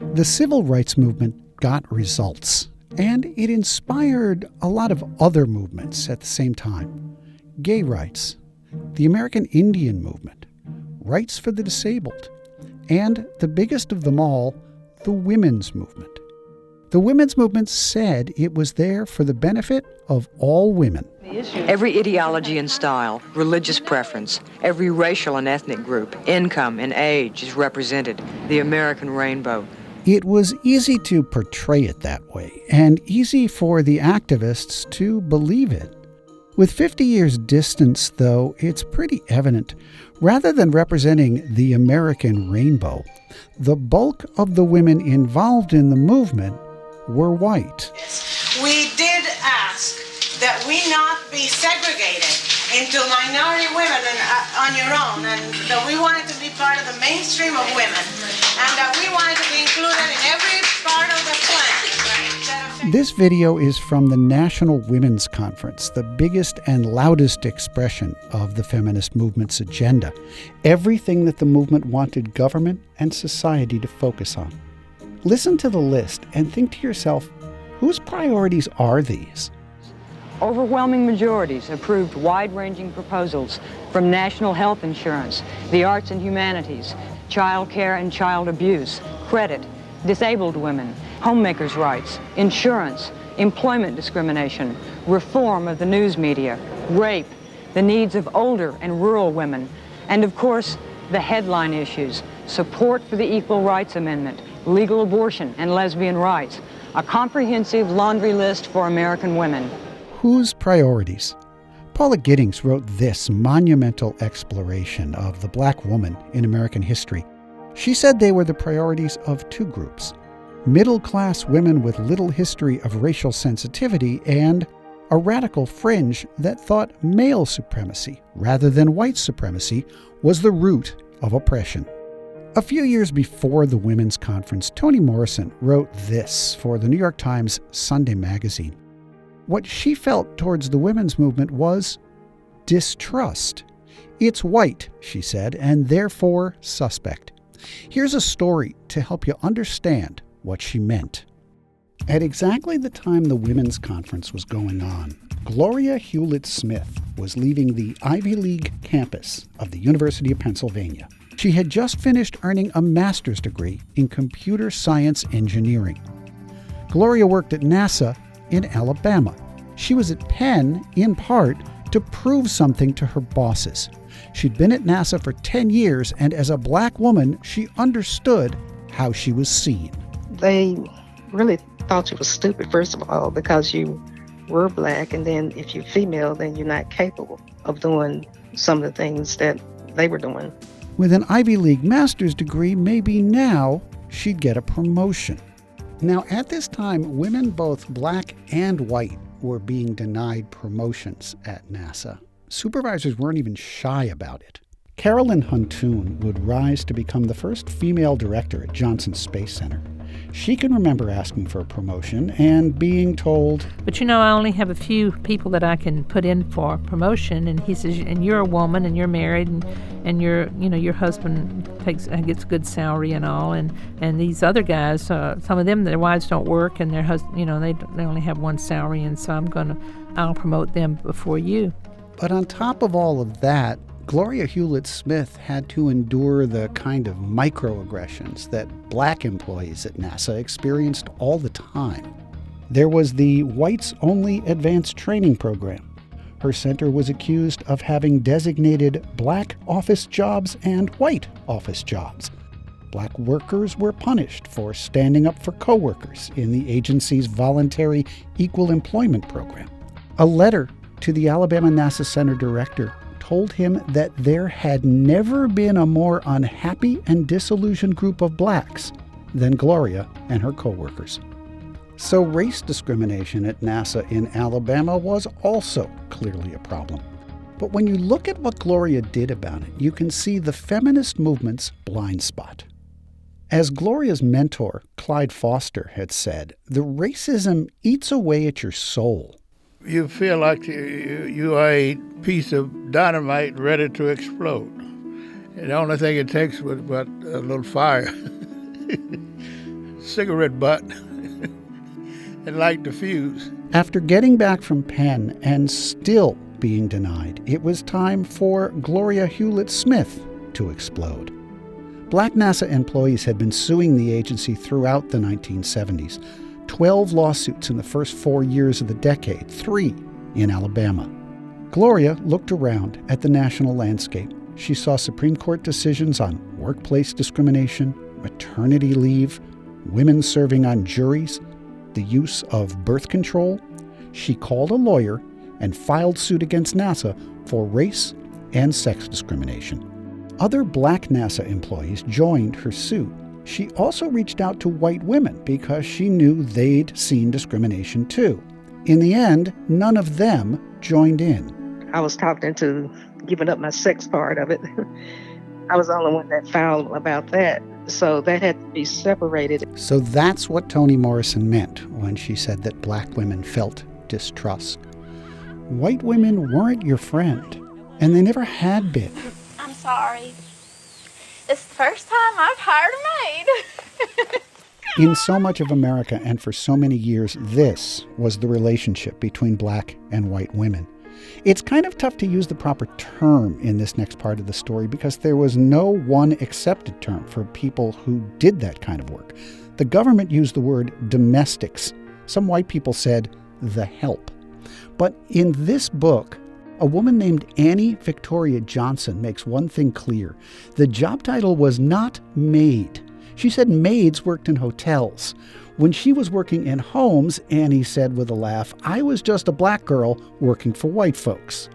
The civil rights movement got results, and it inspired a lot of other movements at the same time. Gay rights, the American Indian movement, rights for the disabled, and the biggest of them all, the women's movement. The women's movement said it was there for the benefit of all women. Every ideology and style, religious preference, every racial and ethnic group, income and age is represented. The American rainbow. It was easy to portray it that way, and easy for the activists to believe it. With 50 years distance, though, it's pretty evident. Rather than representing the American rainbow, the bulk of the women involved in the movement were white. We did ask that we not be segregated into minority women on your own, and that we wanted to be part of the mainstream of women, and that we wanted to be included in every part of the plan. This video is from the National Women's Conference, the biggest and loudest expression of the feminist movement's agenda. Everything that the movement wanted government and society to focus on. Listen to the list and think to yourself, whose priorities are these? Overwhelming majorities approved wide-ranging proposals from national health insurance, the arts and humanities, child care and child abuse, credit, disabled women, homemakers' rights, insurance, employment discrimination, reform of the news media, rape, the needs of older and rural women, and of course, the headline issues, support for the Equal Rights Amendment, legal abortion and lesbian rights, a comprehensive laundry list for American women. Whose priorities? Paula Giddings wrote this monumental exploration of the black woman in American history. She said they were the priorities of two groups: middle-class women with little history of racial sensitivity and a radical fringe that thought male supremacy, rather than white supremacy, was the root of oppression. A few years before the Women's Conference, Toni Morrison wrote this for the New York Times Sunday magazine. What she felt towards the women's movement was distrust. It's white, she said, and therefore suspect. Here's a story to help you understand what she meant. At exactly the time the Women's Conference was going on, Gloria Hewlett-Smith was leaving the Ivy League campus of the University of Pennsylvania. She had just finished earning a master's degree in computer science engineering. Gloria worked at NASA in Alabama. She was at Penn, in part, to prove something to her bosses. She'd been at NASA for 10 years, and as a black woman, she understood how she was seen. They really thought you were stupid, first of all, because you were black, and then if you're female, then you're not capable of doing some of the things that they were doing. With an Ivy League master's degree, maybe now she'd get a promotion. Now, at this time, women both black and white were being denied promotions at NASA. Supervisors weren't even shy about it. Carolyn Huntoon would rise to become the first female director at Johnson Space Center. She can remember asking for a promotion and being told, "But I only have a few people that I can put in for promotion." And he says, "And you're a woman, and you're married, and your husband gets a good salary and all. And these other guys, some of them, their wives don't work, and their husband, they only have one salary, and so I'll promote them before you." But on top of all of that, Gloria Hewlett-Smith had to endure the kind of microaggressions that black employees at NASA experienced all the time. There was the whites-only advanced training program. Her center was accused of having designated black office jobs and white office jobs. Black workers were punished for standing up for coworkers in the agency's voluntary equal employment program. A letter to the Alabama NASA Center director told him that there had never been a more unhappy and disillusioned group of blacks than Gloria and her coworkers. So race discrimination at NASA in Alabama was also clearly a problem. But when you look at what Gloria did about it, you can see the feminist movement's blind spot. As Gloria's mentor, Clyde Foster, had said, the racism eats away at your soul. You feel like you are a piece of dynamite ready to explode. And the only thing it takes was but a little fire cigarette butt and light the fuse. After getting back from Penn and still being denied, it was time for Gloria Hewlett-Smith to explode. Black NASA employees had been suing the agency throughout the 1970s. 12 lawsuits in the first 4 years of the decade, 3 in Alabama. Gloria looked around at the national landscape. She saw Supreme Court decisions on workplace discrimination, maternity leave, women serving on juries, the use of birth control. She called a lawyer and filed suit against NASA for race and sex discrimination. Other black NASA employees joined her suit. She also reached out to white women because she knew they'd seen discrimination too. In the end, none of them joined in. I was talked into giving up my sex part of it. I was the only one that filed about that. So that had to be separated. So that's what Toni Morrison meant when she said that black women felt distrust. White women weren't your friend, and they never had been. I'm sorry. It's the first time I've hired a maid. In so much of America and for so many years, this was the relationship between black and white women. It's kind of tough to use the proper term in this next part of the story because there was no one accepted term for people who did that kind of work. The government used the word domestics. Some white people said the help. But in this book, a woman named Annie Victoria Johnson makes one thing clear. The job title was not maid. She said maids worked in hotels. When she was working in homes, Annie said with a laugh, I was just a black girl working for white folks.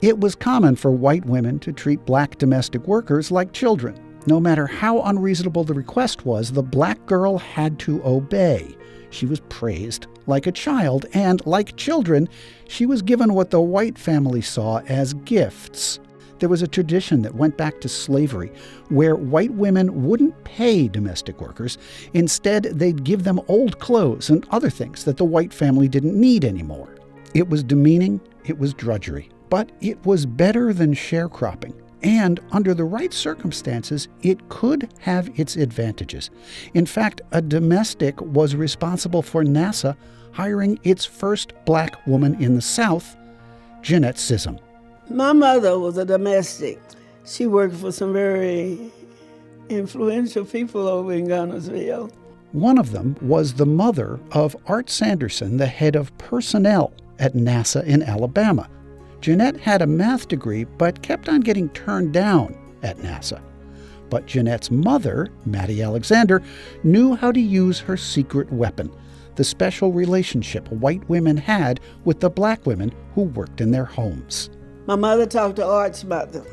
It was common for white women to treat black domestic workers like children. No matter how unreasonable the request was, the black girl had to obey. She was praised like a child, and like children, she was given what the white family saw as gifts. There was a tradition that went back to slavery, where white women wouldn't pay domestic workers. Instead, they'd give them old clothes and other things that the white family didn't need anymore. It was demeaning, it was drudgery, but it was better than sharecropping. And under the right circumstances, it could have its advantages. In fact, a domestic was responsible for NASA hiring its first black woman in the South, Jeanette Sissom. My mother was a domestic. She worked for some very influential people over in Gunnersville. One of them was the mother of Art Sanderson, the head of personnel at NASA in Alabama. Jeanette had a math degree, but kept on getting turned down at NASA. But Jeanette's mother, Mattie Alexander, knew how to use her secret weapon, the special relationship white women had with the black women who worked in their homes. My mother talked to Art's mother,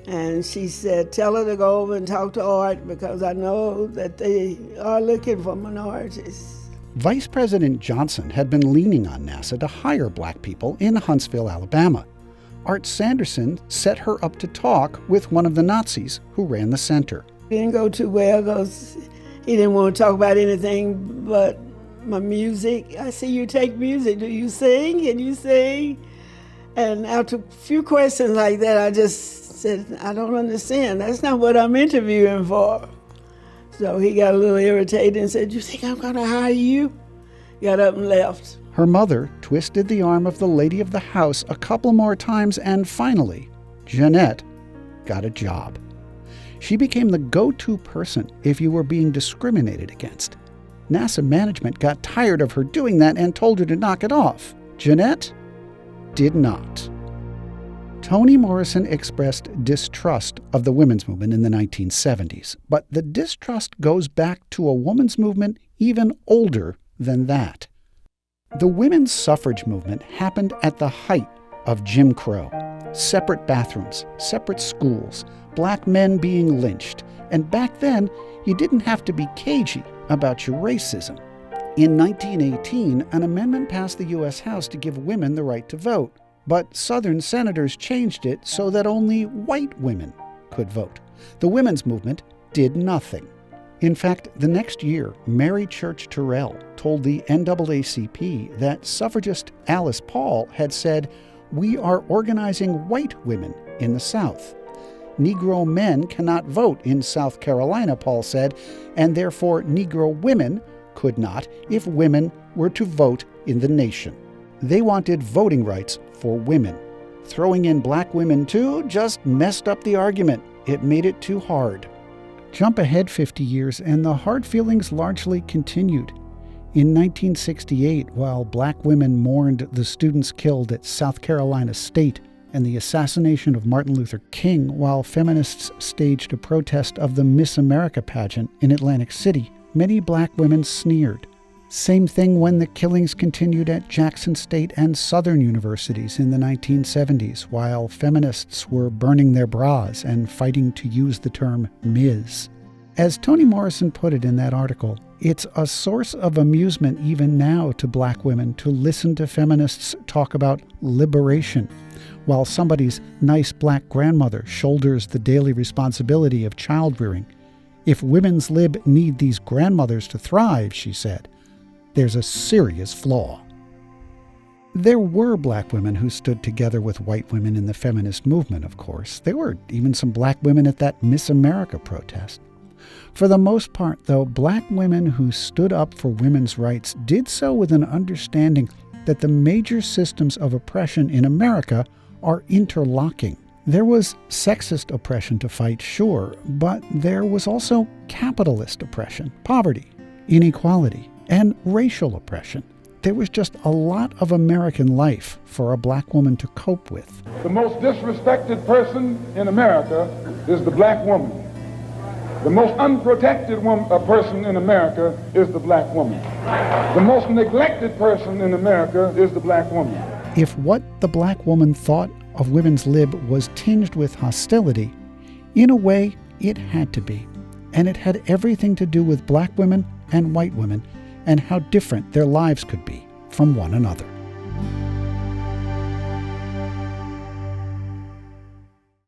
and she said, tell her to go over and talk to Art because I know that they are looking for minorities. Vice President Johnson had been leaning on NASA to hire black people in Huntsville, Alabama. Art Sanderson set her up to talk with one of the Nazis who ran the center. It didn't go too well because he didn't want to talk about anything but my music. I see you take music. Do you sing? Can you sing? And after a few questions like that, I just said, I don't understand. That's not what I'm interviewing for. So he got a little irritated and said, you think I'm going to hire you? Got up and left. Her mother twisted the arm of the lady of the house a couple more times, and finally, Jeanette got a job. She became the go-to person if you were being discriminated against. NASA management got tired of her doing that and told her to knock it off. Jeanette did not. Toni Morrison expressed distrust of the women's movement in the 1970s, but the distrust goes back to a women's movement even older than that. The women's suffrage movement happened at the height of Jim Crow. Separate bathrooms, separate schools, black men being lynched, and back then, you didn't have to be cagey about your racism. In 1918, an amendment passed the U.S. House to give women the right to vote, but Southern senators changed it so that only white women could vote. The women's movement did nothing. In fact, the next year, Mary Church Terrell told the NAACP that suffragist Alice Paul had said, "We are organizing white women in the South." Negro men cannot vote in South Carolina, Paul said, and therefore Negro women could not if women were to vote in the nation. They wanted voting rights for women. Throwing in black women too just messed up the argument. It made it too hard. Jump ahead 50 years and the hard feelings largely continued. In 1968, while black women mourned the students killed at South Carolina State and the assassination of Martin Luther King, while feminists staged a protest of the Miss America pageant in Atlantic City, many black women sneered. Same thing when the killings continued at Jackson State and Southern universities in the 1970s, while feminists were burning their bras and fighting to use the term Ms. As Toni Morrison put it in that article, it's a source of amusement even now to black women to listen to feminists talk about liberation, while somebody's nice black grandmother shoulders the daily responsibility of child-rearing. If women's lib need these grandmothers to thrive, she said, there's a serious flaw. There were black women who stood together with white women in the feminist movement, of course. There were even some black women at that Miss America protest. For the most part, though, black women who stood up for women's rights did so with an understanding that the major systems of oppression in America are interlocking. There was sexist oppression to fight, sure, but there was also capitalist oppression, poverty, inequality, and racial oppression. There was just a lot of American life for a black woman to cope with. The most disrespected person in America is the black woman. The most unprotected person in America is the black woman. The most neglected person in America is the black woman. If what the black woman thought of women's lib was tinged with hostility, in a way it had to be. And it had everything to do with black women and white women and how different their lives could be from one another.